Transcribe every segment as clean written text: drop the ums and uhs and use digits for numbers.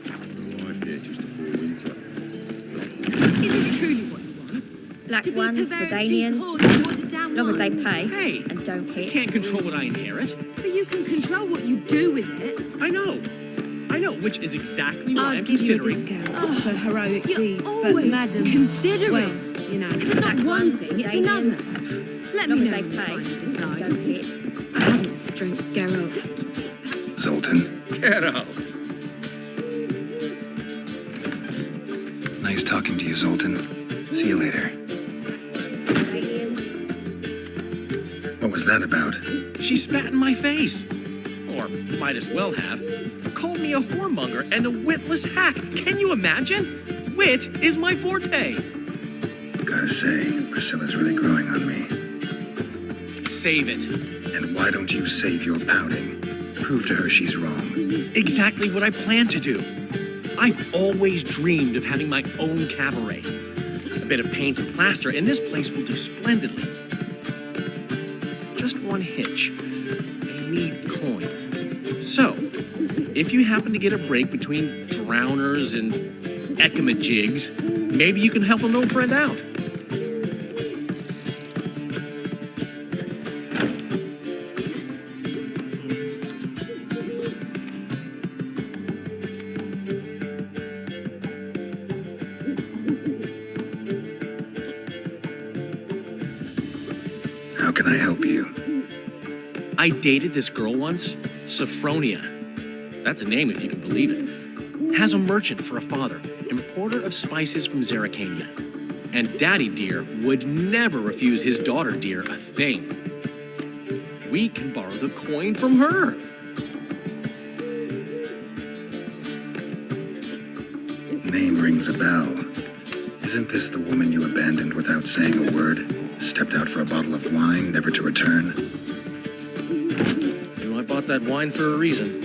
Arrived here just before winter. Is this truly what you want? Black To be ones, perverted, Dandelions, cheap, watered down long as they wine? pay Hey, and don't I hit. can't control what I inherit. But you can control what you do with it. I know, which is exactly why I'd I'm give you a considering. discount for heroic You're deeds, but always madam, considering. well, you know. It's not Black one ones, thing, it's another. Dandelions, Let long me as know they when you pay finally and decide. don't hit. I haven't the strength, Geralt. Zoltan, Get out. nice talking to you, Zoltan. See you later. Dandelions. What was that about? She spat in my face. Or might as well have. Called me a whoremonger and a witless hack. Can you imagine? Wit is my forte. Gotta say, Priscilla's really growing on me. Save it. And why don't you save your pouting? Prove to her she's wrong. Exactly what I plan to do. I've always dreamed of having my own cabaret. A bit of paint and plaster, and this place will do splendidly. Just one hitch. I need coin. So, if you happen to get a break between drowners and ecamajigs, maybe you can help an old friend out. How can I help you? I dated this girl once, Sophronia. That's a name if you can believe it. Has a merchant for a father, importer of spices from Zerrikania. And Daddy Dear would never refuse his daughter Dear a thing. We can borrow the coin from her. Name rings a bell. Isn't this the woman you abandoned without saying a word? Stepped out for a bottle of wine, never to return? You know, I bought that wine for a reason.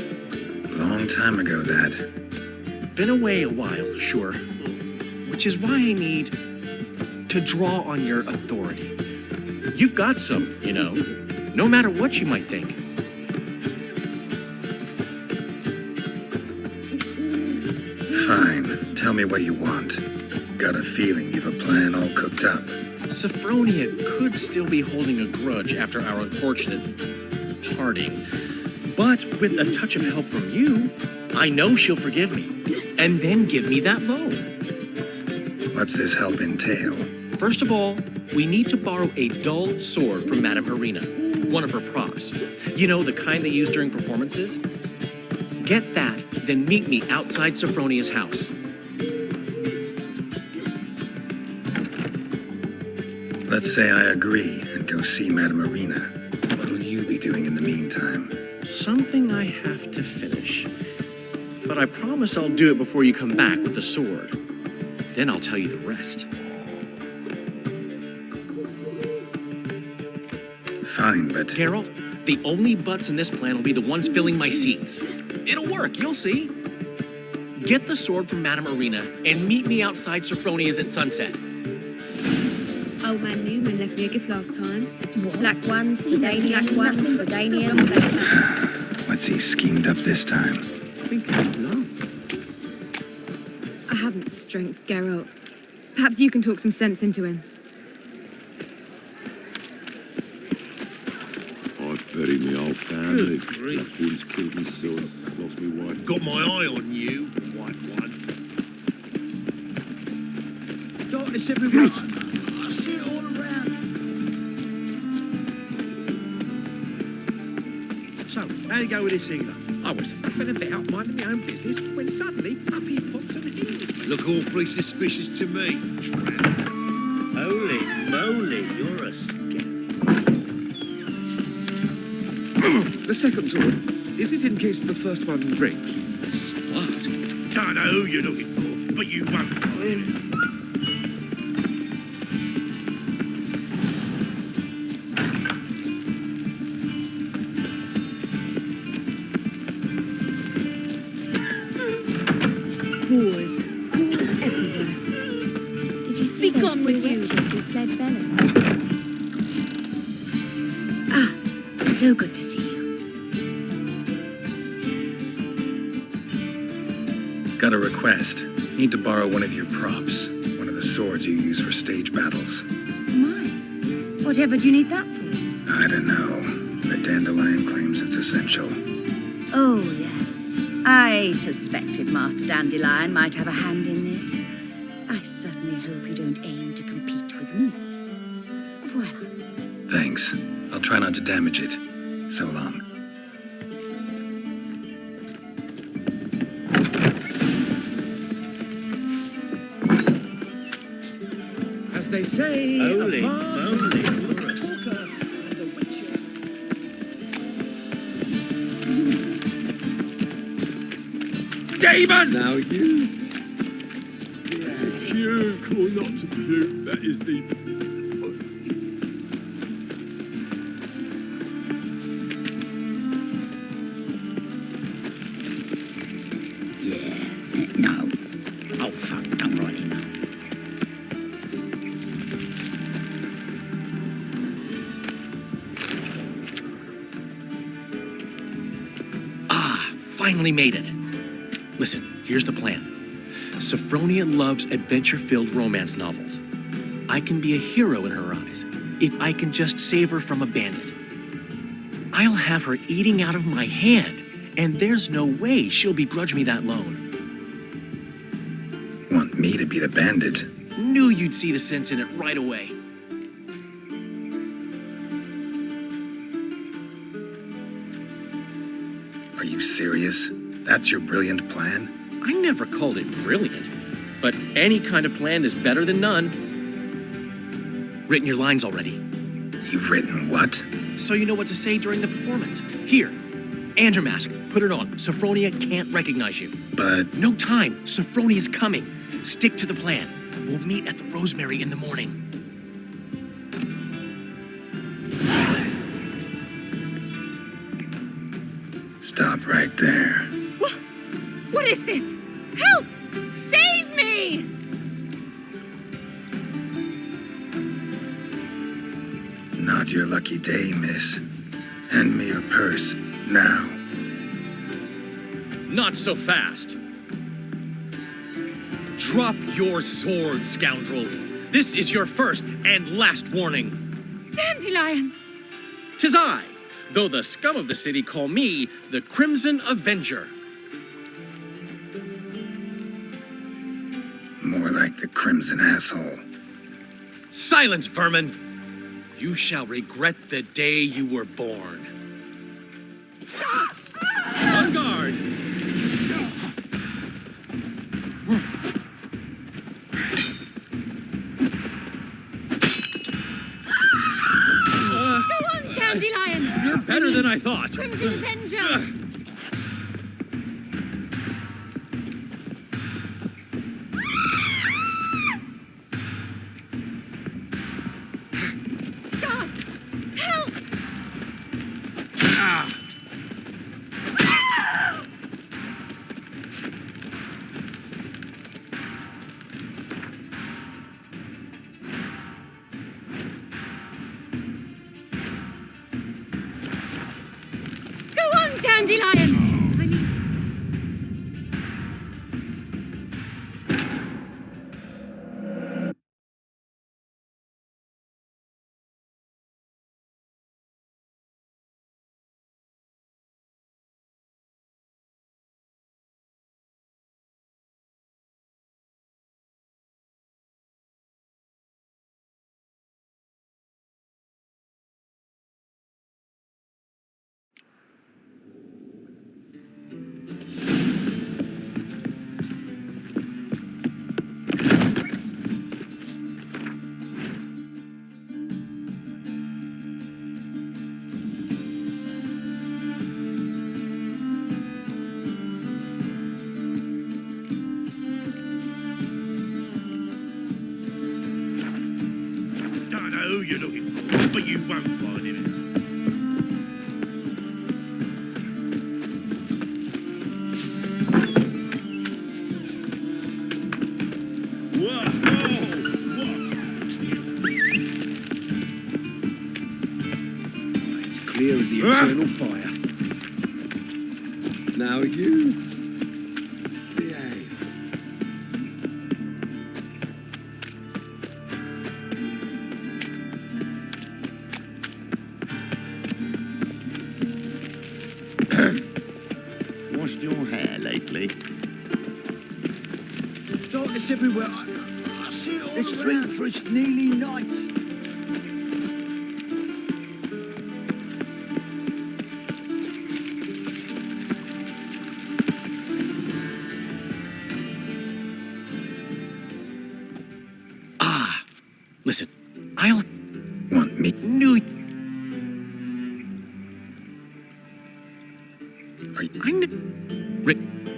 Long time ago, that. Been away a while, sure. Which is why I need to draw on your authority. You've got some, you know, no matter what you might think. Fine. Tell me what you want. Got a feeling you've a plan all cooked up. Sophronia could still be holding a grudge after our unfortunate parting. But with a touch of help from you, I know she'll forgive me. And then give me that loan. What's this help entail? First of all, we need to borrow a dull sword from Madame Irina, one of her props. You know, the kind they use during performances? Get that, then meet me outside Sophronia's house. Let's say I agree and go see Madame Irina. What'll you be doing in the meantime? Something I have to finish. But I promise I'll do it before you come back with the sword. Then I'll tell you the rest. Fine, but Geralt, the only butts in this plan will be the ones filling my seats. It'll work, you'll see. Get the sword from Madame Irina and meet me outside Sophronia's at sunset. Old man Newman left me a gift last time. Black ones, Dandelions, what's he schemed up this time? I haven't the strength, Geralt. Perhaps you can talk some sense into him. I've buried my whole family. Black one's killed my son. Lost my wife. Got my eye on you, white one. Darkness everywhere. I see it all around. So, how you go with this healer? I was faffing about minding my own business when suddenly up he pops and heals me. Look awfully suspicious to me, tramp. Holy moly, you're a scary. The second sword. Is it in case the first one breaks? Smart. Don't know who you're looking for, but you won't. Wars everywhere. Did you see Be gone with you. witches who fled Velen? So good to see you. Got a request. Need to borrow one of your props. One of the swords you use for stage battles. Mine? Whatever do you need that for? I don't know, but Dandelion claims it's essential. Oh, yes. I suspected Master Dandelion might have a hand in this. I certainly hope you don't aim to compete with me. Voilà. Thanks. I'll try not to damage it. So long. As they say, Holy a bard was moly. made for a talker and a witcher. Damon! Now you. Puke or not to puke, that is the... No. Oh, fuck, don't write it now. Finally made it. Listen, here's the plan. Sophronia loves adventure-filled romance novels. I can be a hero in her eyes if I can just save her from a bandit. I'll have her eating out of my hand, and there's no way she'll begrudge me that loan. Want me to be the bandit? Knew you'd see the sense in it right away. Are you serious? That's your brilliant plan? I never called it brilliant, but any kind of plan is better than none. Written your lines already, You've written what? so you know what to say during the performance. Here, and your mask. Put it on. Sophronia can't recognize you. But No time. Sophronia's coming. Stick to the plan. We'll meet at the Rosemary in the morning. stop right there. What is this? Help! Save me! Not your lucky day, miss. Hand me your purse, now. Not so fast. Drop your sword, scoundrel. This is your first and last warning. Dandelion! 'Tis I, though the scum of the city call me the Crimson Avenger. More like the crimson asshole. Silence, vermin! You shall regret the day you were born. On guard! Go on, Dandelion! You're better than I thought. Crimson Avenger! Guards! Help! Go on, Dandelion! I mean... Don't know who you're looking for, but you won't find him. It's clear as the eternal fire. Now you. Behave. washed your hair lately? Darkness everywhere. I see it all. Let's drink, for it's nearly night. Listen, I'll... Want me? Knew... Are you...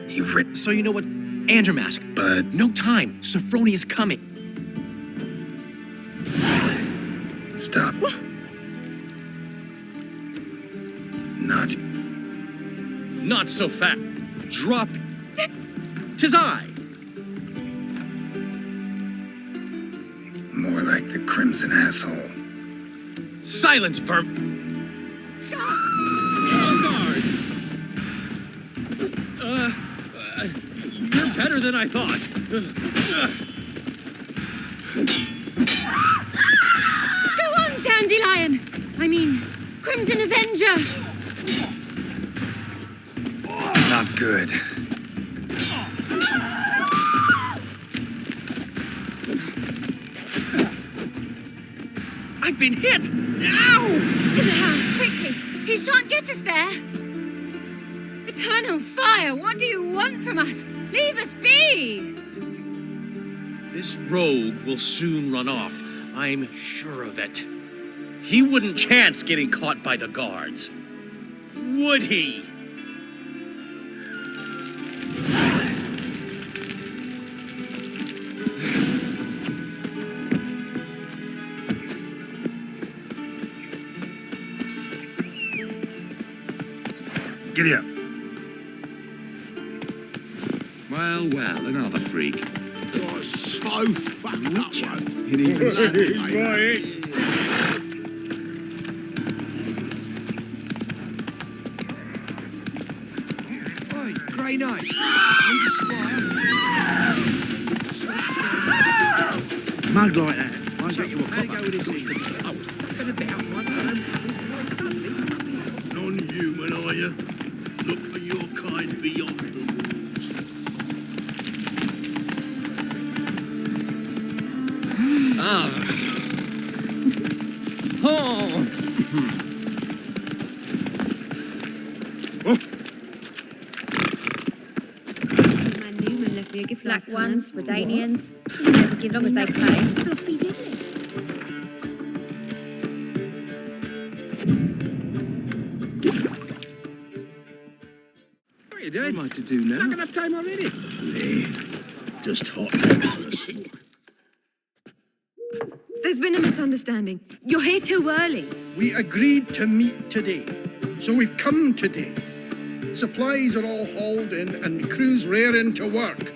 You've written... So you know what... Andrew Mask. But... No time. Sophronia's coming. Stop. What? Not so fast. Drop... Tis I. More like the crimson asshole. Silence, verm... On guard! You're better than I thought. Go on, Dandelion! I mean, Crimson Avenger! Not good. I've been hit! Ow! To the house, quickly! He shan't get us there! Eternal fire, what do you want from us? Leave us be! This rogue will soon run off. I'm sure of it. He wouldn't chance getting caught by the guards. Would he? Giddy up. Well, another freak. Oh, so fucked up. It even sounds like... Oi, grey night. Mug like that. Might get you a How'd it go with this thing? I was fucking about my own business when suddenly Non-human, are you? Look for your kind beyond the walls. Man Newman left me a gift black ones, Redanians. Never give long as they play. Floppy diddly. What are you doing? What am I to do now? Not enough time already. Just hot time for a smoke. There's been a misunderstanding. You're here too early. We agreed to meet today, so we've come today. Supplies are all hauled in and the crew's raring to work.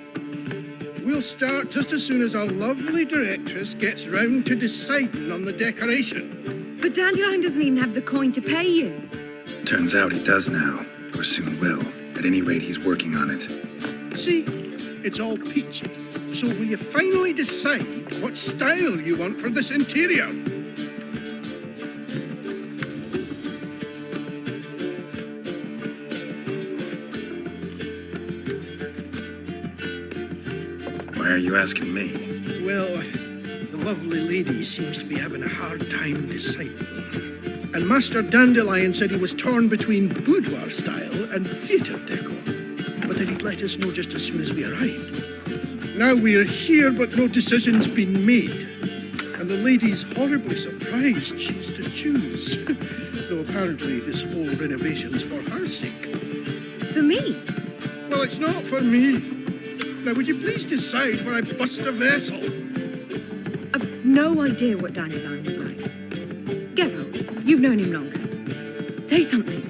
We'll start just as soon as our lovely directress gets round to deciding on the decoration. But Dandelion doesn't even have the coin to pay you. Turns out he does now, or soon will. At any rate, he's working on it. See, it's all peachy. So will you finally decide what style you want for this interior? Why are you asking me? Well, the lovely lady seems to be having a hard time deciding. And Master Dandelion said he was torn between boudoir style and theatre decor, but that he'd let us know just as soon as we arrived. Now we're here, but no decision's been made. And the lady's horribly surprised she's to choose. Though apparently this whole renovation's for her sake. For me? Well, it's not for me. Now, would you please decide where I bust a vessel? I've no idea what Dandelion would like. Geralt, you've known him longer. Say something.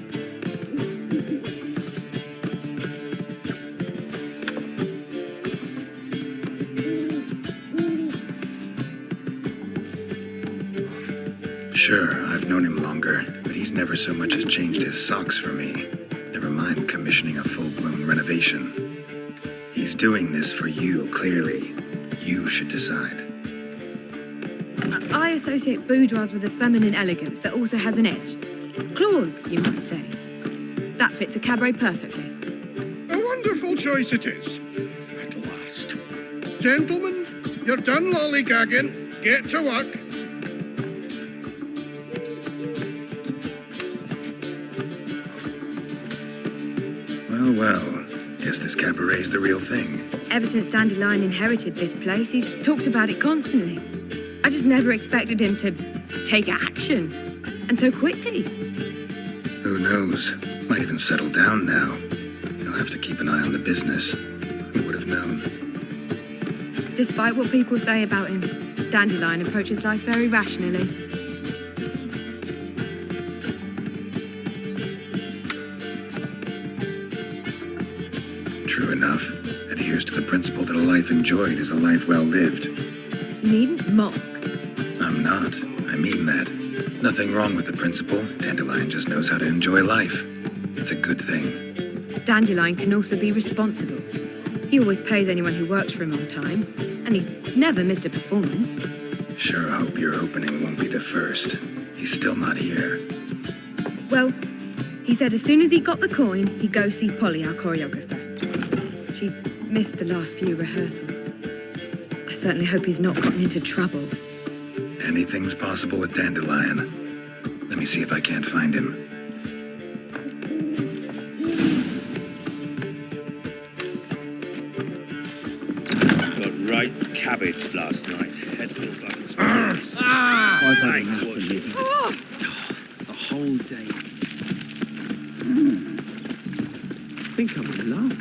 Sure, I've known him longer, but he's never so much as changed his socks for me. Never mind commissioning a full-blown renovation. He's doing this for you, clearly. You should decide. I associate boudoirs with a feminine elegance that also has an edge. Claws, you might say. That fits a cabaret perfectly. choice it is. At last. Gentlemen, you're done lollygagging. Get to work. Well, well. Guess this cabaret's the real thing. Ever since Dandelion inherited this place, he's talked about it constantly. I just never expected him to take action. And so quickly. Who knows? Might even settle down now. He'll have to keep an eye on the business. Who would have known? Despite what people say about him, Dandelion approaches life very rationally. True enough. Adheres to the principle that a life enjoyed is a life well lived. You needn't mock. I'm not. I mean that. Nothing wrong with the principle. Dandelion just knows how to enjoy life. It's a good thing. Dandelion can also be responsible. He always pays anyone who works for him on time, and he's never missed a performance. Sure hope your opening won't be the first. He's still not here. Well, he said as soon as he got the coin, he'd go see Polly, our choreographer. She's missed the last few rehearsals. I certainly hope he's not gotten into trouble. Anything's possible with Dandelion. Let me see if I can't find him. Got right cabbage last night. Head feels like it's I've had enough of living. The whole day. I think I'm in love.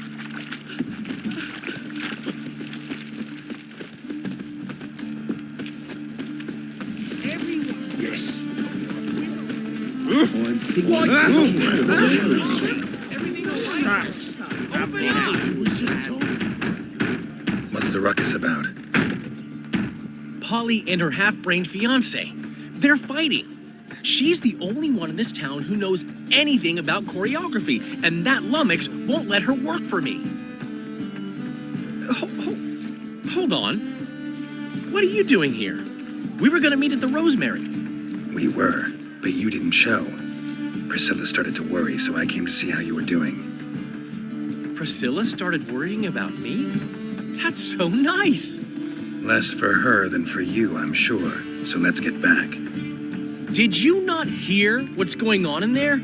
Yes. I'm thinking. What's the ruckus about? Polly and her half-brained fiancé. They're fighting. She's the only one in this town who knows anything about choreography, and that lummox won't let her work for me. Hold on. What are you doing here? We were gonna meet at the Rosemary. We were, but you didn't show. Priscilla started to worry, so I came to see how you were doing. Priscilla started worrying about me? That's so nice. Less for her than for you, I'm sure. So let's get back. Did you not hear what's going on in there?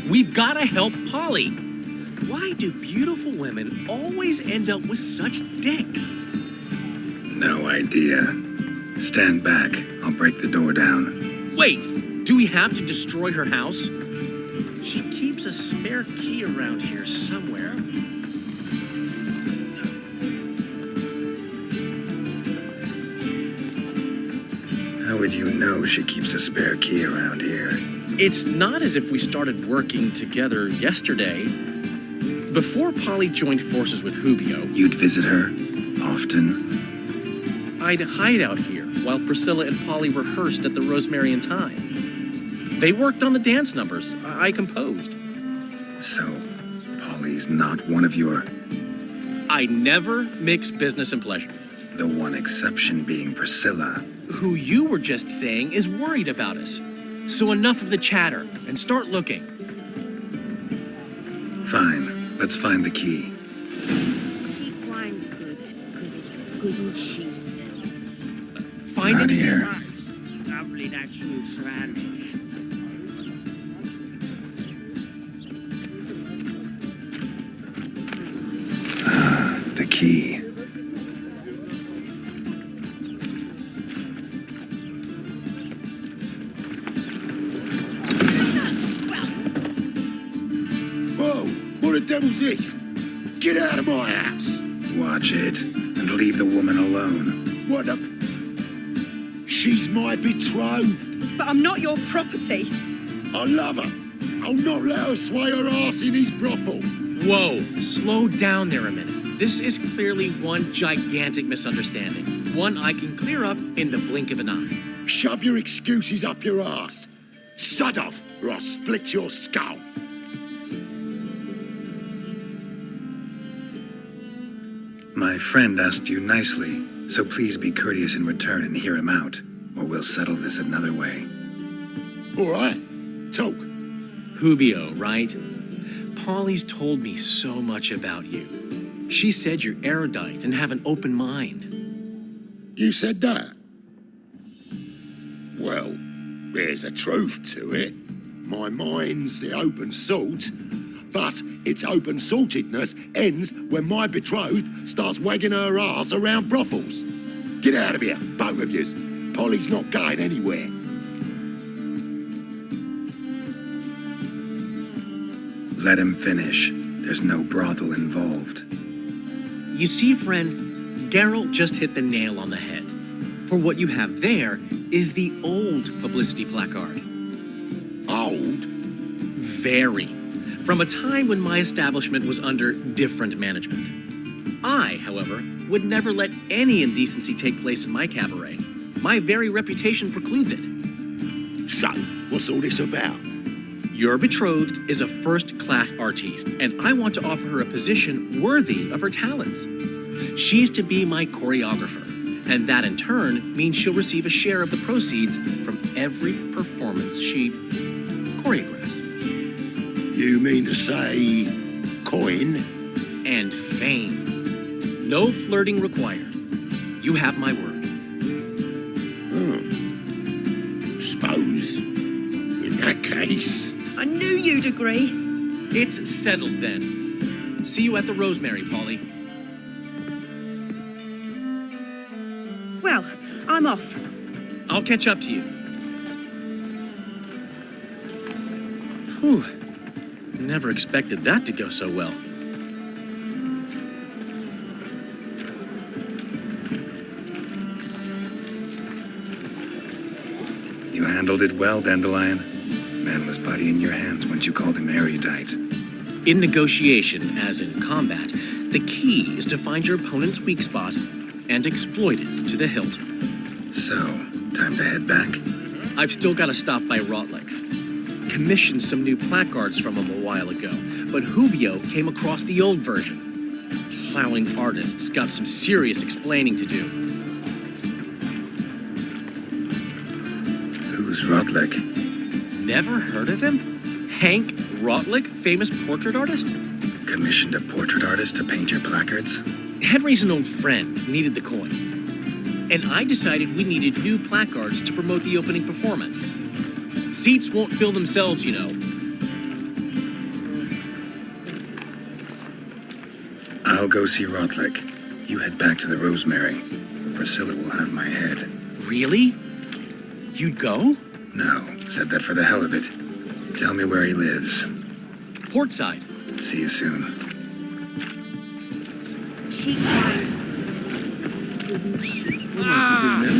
We've gotta help Polly. Why do beautiful women always end up with such dicks? No idea. Stand back. I'll break the door down. Wait, do we have to destroy her house? She keeps a spare key around here somewhere. How would you know she keeps a spare key around here? It's not as if we started working together yesterday. Before Polly joined forces with Hubio, You'd visit her? Often? I'd hide out here while Priscilla and Polly rehearsed at the Rosemary in Time. They worked on the dance numbers I composed. So, Polly's not one of your... I never mix business and pleasure. The one exception being Priscilla. Who you were just saying is worried about us. So enough of the chatter and start looking. Fine. Let's find the key. Cheap wine's good, because it's good and cheap. Find Not it here. Lovely natural surroundings. The key. Whoa, what the devil's this? Get out of my house! Watch it, and leave the woman alone. What the... She's my betrothed. But I'm not your property. I love her. I'll not let her sway her ass in his brothel. Whoa, slow down there a minute. This is clearly one gigantic misunderstanding. One I can clear up in the blink of an eye. Shove your excuses up your ass. Sod off, or I'll split your skull. My friend asked you nicely, so please be courteous in return and hear him out, or we'll settle this another way. All right, talk. Hubio, right? Polly's told me so much about you. She said you're erudite and have an open mind. You said that? Well, there's a truth to it. My mind's the open salt, but its open saltedness ends when my betrothed starts wagging her arse around brothels. Get out of here, both of yous. Polly's not going anywhere. Let him finish. There's no brothel involved. You see, friend, Geralt just hit the nail on the head. For what you have there is the old publicity placard. Old? Very. From a time when my establishment was under different management. I, however, would never let any indecency take place in my cabaret. My very reputation precludes it. So, what's all this about? Your betrothed is a first-class artiste, and I want to offer her a position worthy of her talents. She's to be my choreographer, and that in turn means she'll receive a share of the proceeds from every performance she choreographs. You mean to say coin? And fame. No flirting required. You have my word. Suppose, in that case... I knew you'd agree. It's settled then. See you at the Rosemary, Polly. Well, I'm off. I'll catch up to you. Whew. Never expected that to go so well. You handled it well, Dandelion. Man was bloody in your hands once you called him erudite. In negotiation, as in combat, the key is to find your opponent's weak spot and exploit it to the hilt. So, time to head back. I've still got to stop by Rotlick's. Commissioned some new placards from him a while ago, but Hubio came across the old version. Plowing artists got some serious explaining to do. Who's Rotlick? Never heard of him? Hank Rotlick, famous portrait artist? Commissioned a portrait artist to paint your placards? Henry's an old friend, needed the coin. And I decided we needed new placards to promote the opening performance. Seats won't fill themselves, you know. I'll go see Rotlick. You head back to the Rosemary, where Priscilla will have my head. Really? You'd go? No, said that for the hell of it. Tell me where he lives. Portside. See you soon. Cheap wines. What to do now?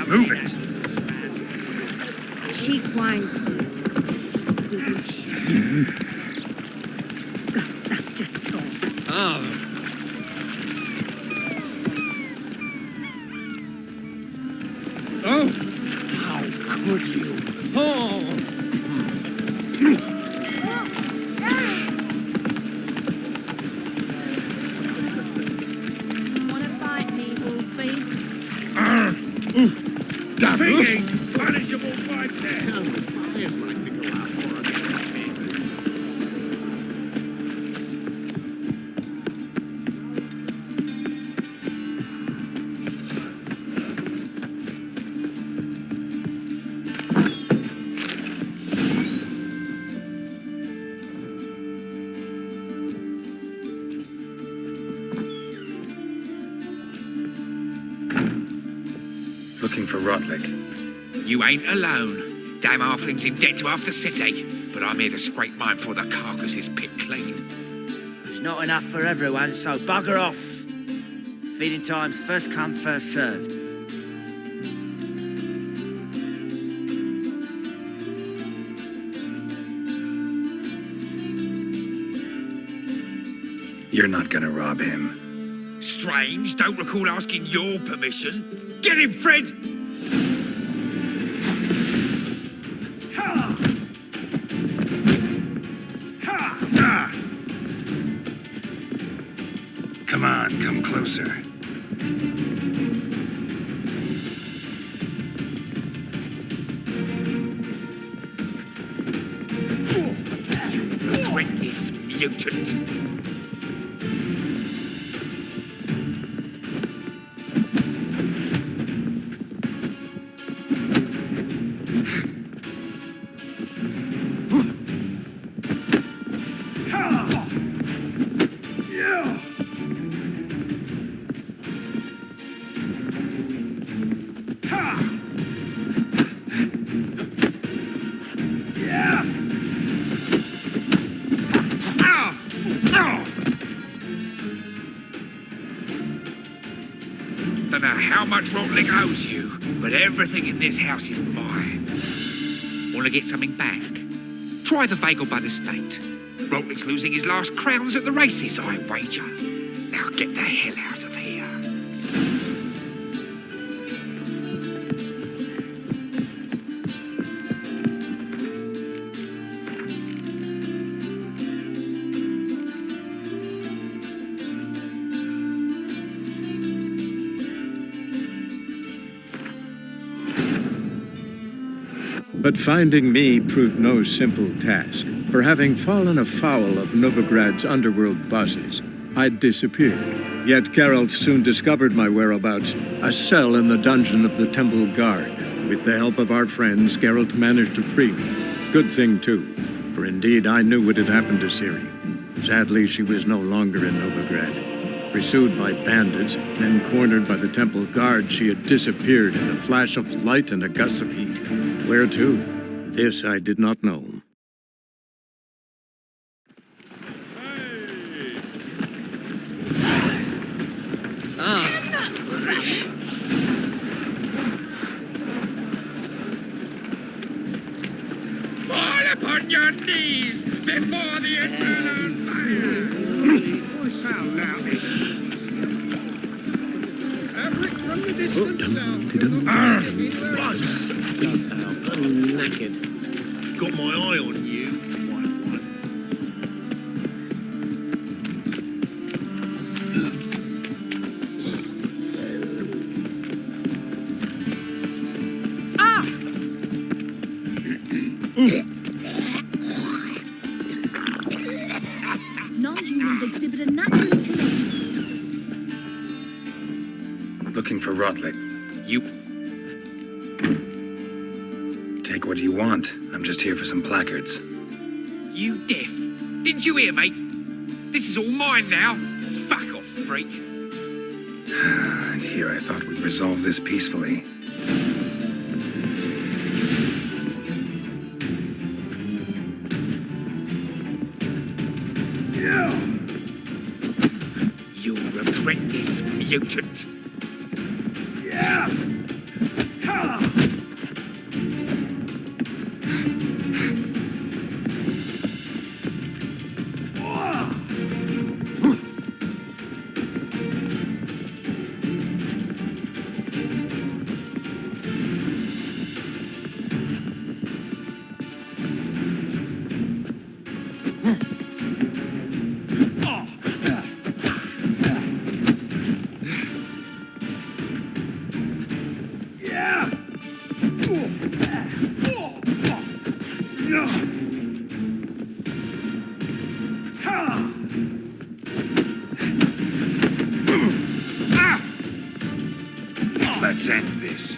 Move it! Cheap wines. That's just talk. Oh. Oh! How could you? Oh. Wanna fight me, Wolfie? Daffy! Punishable by death. Tell me, fires like to go out for a bit. Looking for Rotlick. You ain't alone. Damn halfling's in debt to half the city. But I'm here to scrape mine before the carcass is picked clean. There's not enough for everyone, so bugger off. Feeding time's first come, first served. You're not gonna rob him. Strange, don't recall asking your permission. Get him, Fred! Come on, come closer. mutant! Don't know how much Rotlick owes you, but everything in this house is mine. Want to get something back? Try the Vagelbud estate. Rotlick's losing his last crowns at the races, I wager. Now get the hell out of here. But finding me proved no simple task, for having fallen afoul of Novigrad's underworld bosses, I'd disappeared. Yet Geralt soon discovered my whereabouts, a cell in the dungeon of the Temple Guard. With the help of our friends, Geralt managed to free me. Good thing, too, for indeed I knew what had happened to Ciri. Sadly, she was no longer in Novigrad. Pursued by bandits, then cornered by the Temple Guard, she had disappeared in a flash of light and a gust of heat. Where to? This I did not know. Fall upon your knees before the eternal fire! How loud is Rick, from the distance south. knackered. Got my eye on you. Non-humans exhibit a natural inclination. Looking for Rotlick. You... Take what you want. I'm just here for some placards. You deaf? Didn't you hear, mate? This is all mine now. Fuck off, freak. And here I thought we'd resolve this peacefully. You'll regret this, mutant. Let's end this.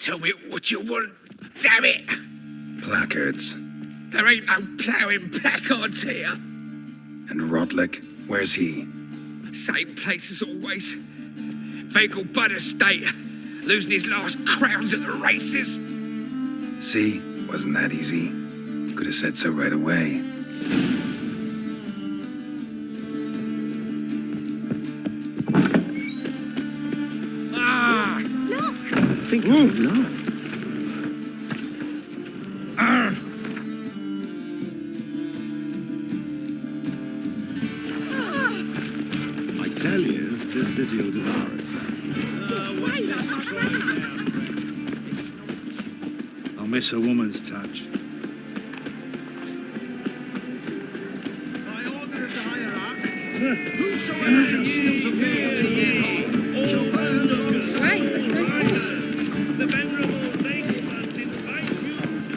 Tell me what you want, damn it! Placards. There ain't no ploughing placards here. And Rotlick, where's he? Same place as always. Vehicle Bud Estate, losing his last crowns at the races. See? Wasn't that easy? Could have said so right away. Think of love. I tell you, this city will devour itself. I'll miss a woman's touch. By order of the hierarch, whosoever conceals a meal to ye shall burn alongside. Right, that's so cool. The venerable Lakelmans invite you to...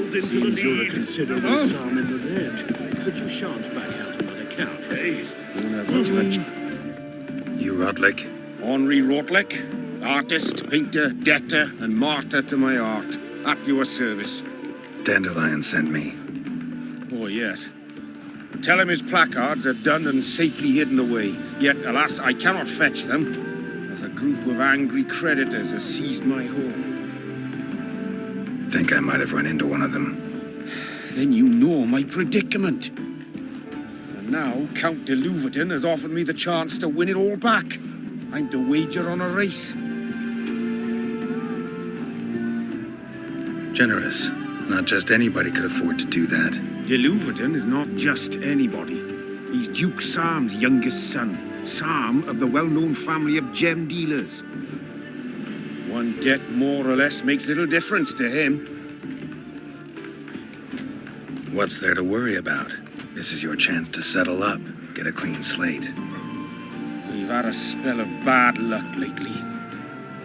Into the you're a considerable psalm in the red. Could you chant back out on account, eh? You Rotlick? Henri Rotlick, artist, painter, debtor, and martyr to my art. At your service. Dandelion sent me. Oh, yes. Tell him his placards are done and safely hidden away. Yet, alas, I cannot fetch them, as a group of angry creditors has seized my home. Think I might have run into one of them. Then you know my predicament. And now Count de Louverton has offered me the chance to win it all back. I'm to wager on a race. Generous. Not just anybody could afford to do that. De Louverton is not just anybody. He's Duke Sam's youngest son. Sam of the well-known family of gem dealers. One debt more or less makes little difference to him. What's there to worry about? This is your chance to settle up, get a clean slate. We've had a spell of bad luck lately.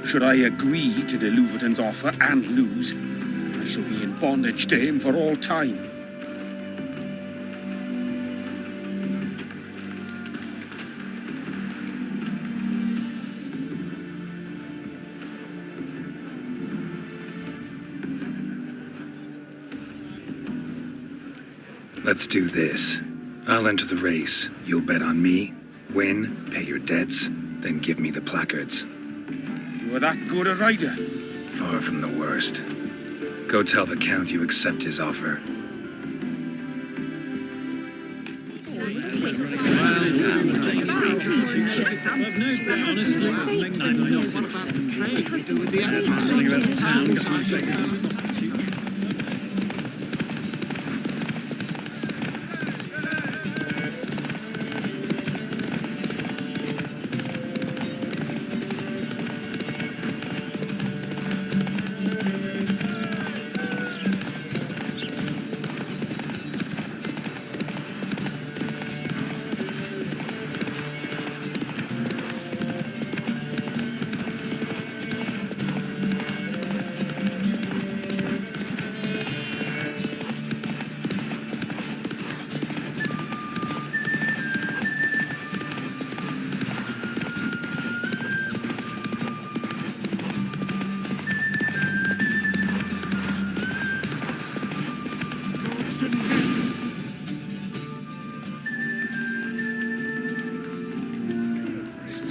Should I agree to de Louverton's offer and lose, I shall be in bondage to him for all time. Let's do this. I'll enter the race. You'll bet on me, win, pay your debts, then give me the placards. You are that good a rider? Far from the worst. Go tell the Count you accept his offer.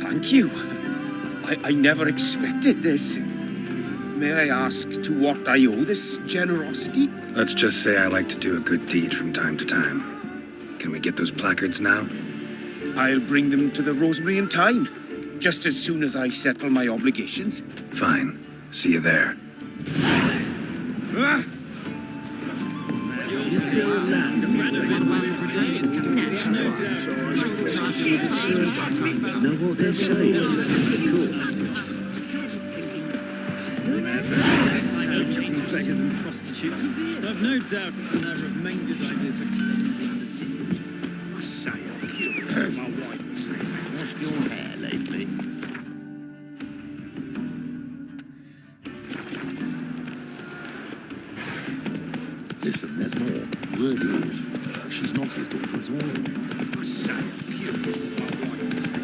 Thank you. I never expected this. May I ask to what I owe this generosity? Let's just say I like to do a good deed from time to time. Can we get those placards now? I'll bring them to the Rosemary in time, just as soon as I settle my obligations. Fine. See you there. Know what they're saying? Of course. beggars and prostitutes. But I've no doubt it's another of Menger's ideas for cleansing the city. I say, I'm curious what my wife would say. Washed your hair lately? Listen, there's more. Word is, she's not his daughter at all. I say, I'm curious what my wife would say.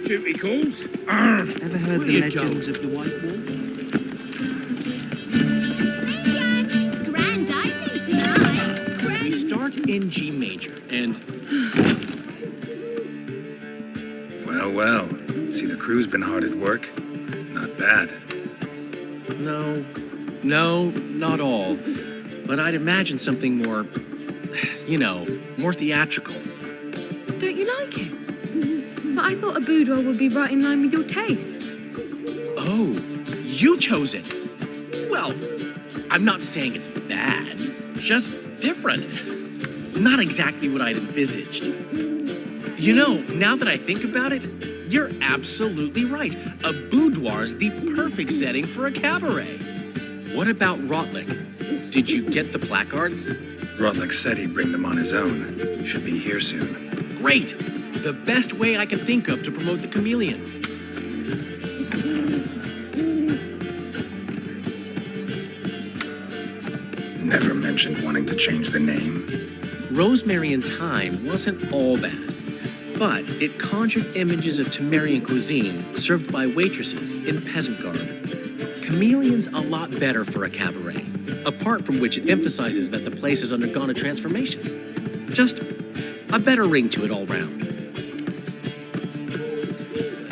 Duty calls. Ever heard the legends of the White Wall? Grand opening tonight. We start in G major, and Well. See, the crew's been hard at work. Not bad. no, not all. But I'd imagine something more, more theatrical. Don't you like it? But I thought a boudoir would be right in line with your tastes. Oh, you chose it. Well, I'm not saying it's bad, just different. Not exactly what I'd envisaged. Now that I think about it, you're absolutely right. A boudoir's the perfect setting for a cabaret. What about Rotlick? Did you get the placards? Rotlick said he'd bring them on his own. Should be here soon. Great! The best way I can think of to promote the chameleon. Never mentioned wanting to change the name. Rosemary and Thyme wasn't all bad, but it conjured images of Temerian cuisine served by waitresses in peasant garb. Chameleon's a lot better for a cabaret, apart from which it emphasizes that the place has undergone a transformation. Just a better ring to it all round.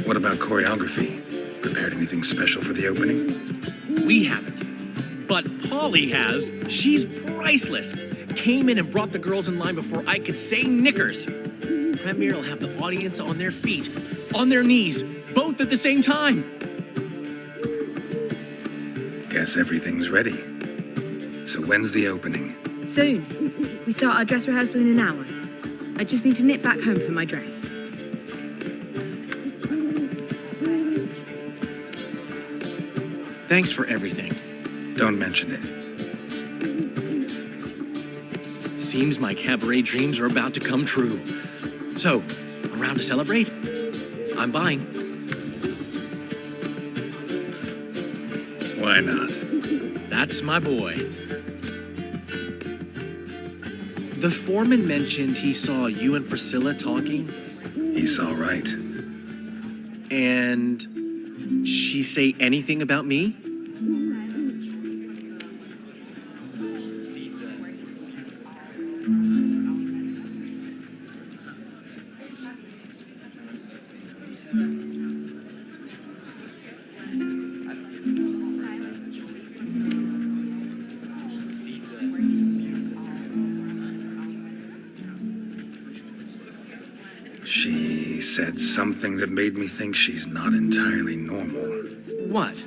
What about choreography? Prepared anything special for the opening? We haven't. But Polly has. She's priceless. Came in and brought the girls in line before I could say knickers. Premier will have the audience on their feet, on their knees, both at the same time. Guess everything's ready. So when's the opening? Soon. We start our dress rehearsal in an hour. I just need to nip back home for my dress. Thanks for everything. Don't mention it. Seems my cabaret dreams are about to come true. So, around to celebrate? I'm buying. Why not? That's my boy. The foreman mentioned he saw you and Priscilla talking. He's all right. And she say anything about me? She said something that made me think she's not entirely normal. What?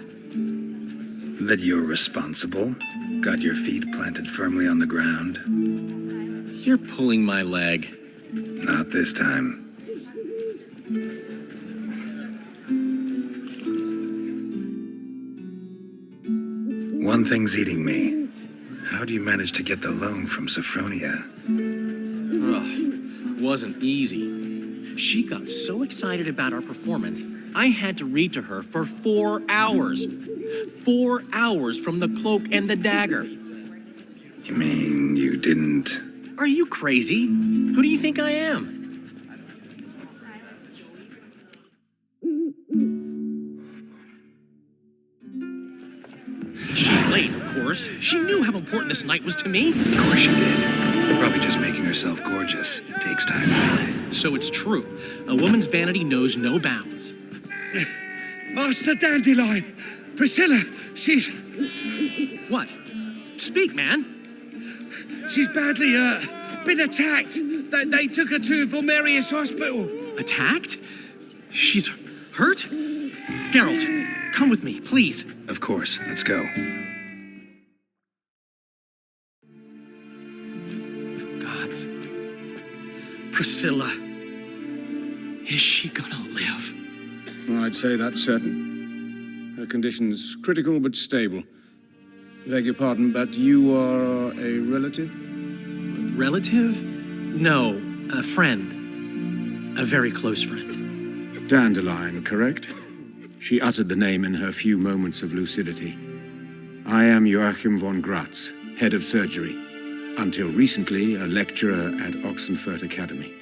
That you're responsible, got your feet planted firmly on the ground. You're pulling my leg. Not this time. One thing's eating me. How do you manage to get the loan from Sophronia? Ugh, wasn't easy. She got so excited about our performance, I had to read to her for 4 hours. 4 hours from the Cloak and the Dagger. You mean you didn't? Are you crazy? Who do you think I am? She's late, of course. She knew how important this night was to me. Of course she did. Probably just making herself gorgeous. Takes time. So it's true. A woman's vanity knows no bounds. Master Dandelion! Priscilla, she's... What? Speak, man. She's badly been attacked. They took her to Vulmerius Hospital. Attacked? She's hurt? Geralt, come with me, please. Of course, let's go. Gods. Priscilla. Is she gonna live? I'd say that's certain. Her condition's critical but stable. Beg your pardon, but you are a relative? Relative? No, a friend. A very close friend. Dandelion, correct? She uttered the name in her few moments of lucidity. I am Joachim von Gratz, head of surgery. Until recently, a lecturer at Oxenfurt Academy.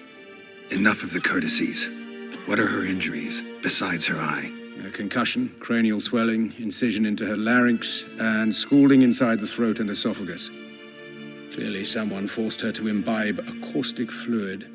Enough of the courtesies. What are her injuries, besides her eye? A concussion, cranial swelling, incision into her larynx, and scalding inside the throat and esophagus. Clearly someone forced her to imbibe a caustic fluid.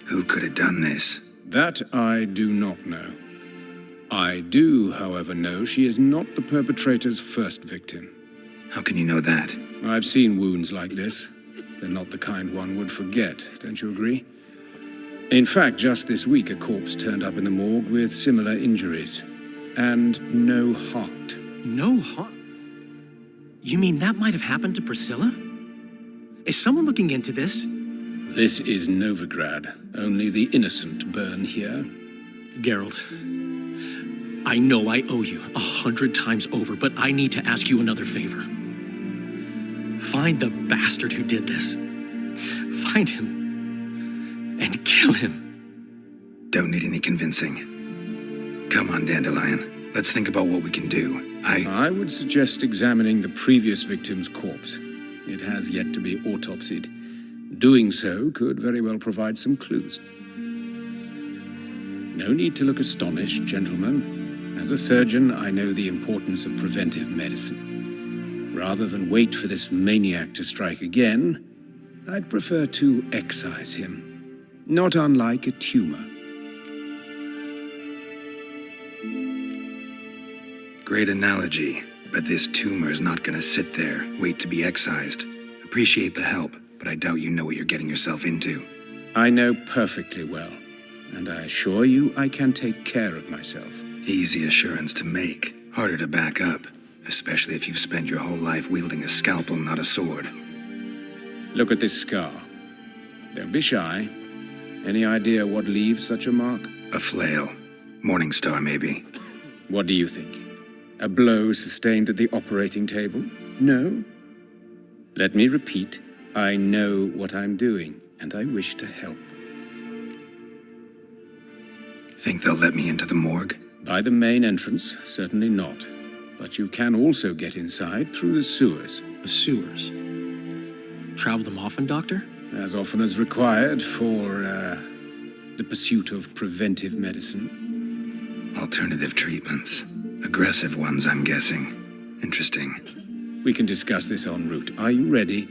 Who could have done this? That I do not know. I do, however, know she is not the perpetrator's first victim. How can you know that? I've seen wounds like this. They're not the kind one would forget, don't you agree? In fact, just this week, a corpse turned up in the morgue with similar injuries. And no heart. No heart? You mean that might have happened to Priscilla? Is someone looking into this? This is Novigrad. Only the innocent burn here. Geralt, I know I owe you 100 times over, but I need to ask you another favor. Find the bastard who did this. Find him and kill him. Don't need any convincing. Come on, Dandelion. Let's think about what we can do. I would suggest examining the previous victim's corpse. It has yet to be autopsied. Doing so could very well provide some clues. No need to look astonished, gentlemen. As a surgeon, I know the importance of preventive medicine. Rather than wait for this maniac to strike again, I'd prefer to excise him. Not unlike a tumor. Great analogy, but this tumor's not gonna sit there, wait to be excised. Appreciate the help, but I doubt you know what you're getting yourself into. I know perfectly well, and I assure you I can take care of myself. Easy assurance to make, harder to back up, especially if you've spent your whole life wielding a scalpel, not a sword. Look at this scar. Don't be shy. Any idea what leaves such a mark? A flail. Morning star, maybe. What do you think? A blow sustained at the operating table? No? Let me repeat. I know what I'm doing, and I wish to help. Think they'll let me into the morgue? By the main entrance, certainly not. But you can also get inside through the sewers. The sewers? Travel them often, Doctor? As often as required for, the pursuit of preventive medicine. Alternative treatments. Aggressive ones, I'm guessing. Interesting. We can discuss this en route. Are you ready?